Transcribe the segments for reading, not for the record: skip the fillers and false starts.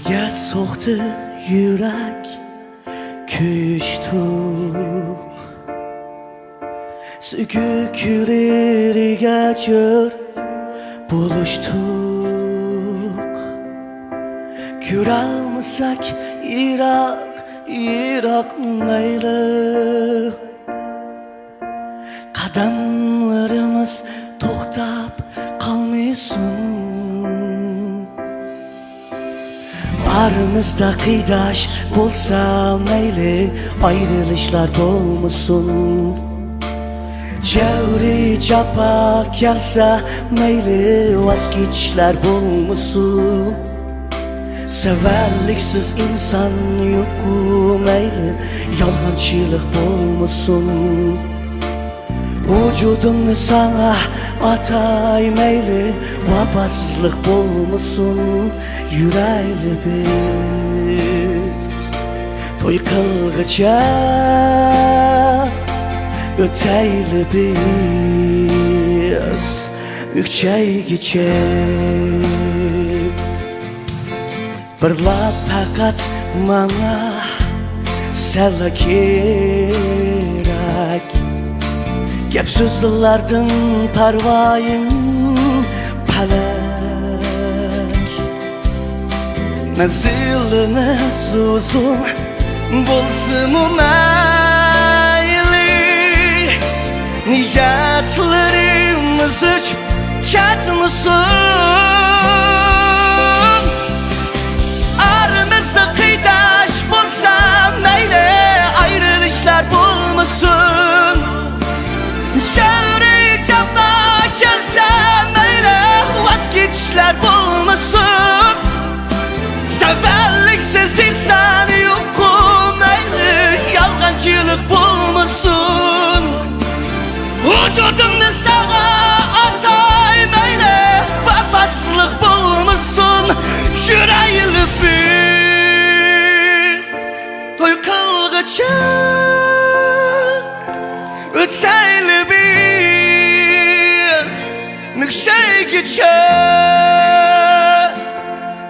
Nega so'xdi yurak kuyishtuk Sükük yüreğe gör buluştuk Küralmasak Irak maylı Qadamlarımız to'xtab qalmaysin Aramızda kıydaş bolsa mayli Ayrılışlar bolmasun Cevri capa gelse mayli Vazgeçler bolmasun Severliksiz insan yoku mayli Yalancılık bolmasun Vücudumni sana atay mayli Vabasızlık bolmasun Yureyli biz Toy qilg'icha O'tayli biz Mükçeygicha Birlab faqat mana Sala kerak Gap so'zlardan parvoying palak Manzilimiz uzun bo'lsin mayli Niyatlarimiz uchib ketmasin Aramızda kıydaş bo'lsa mayli Ayrılışlar bo'lmasin Şehri capa gelse mayli Vazgeçler bo'lmasin Severliksiz insan yoku mayli Yalgancılık bo'lmasin Vücudumni sana atay mayli Vafasızlık bo'lmasin Yureyli biz Toy qilg'icha O'tayli biz Mükçeygicha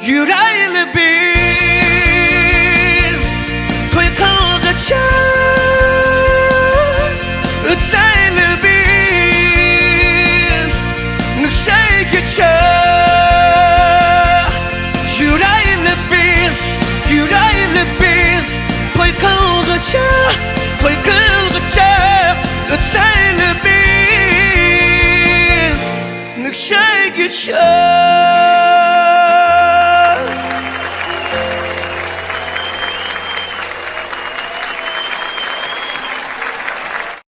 Yureyli biz Toy qilg'icha O'tayli biz Mükçeygicha Yureyli biz Toy qilg'icha O'tayli biz Mükçeygicha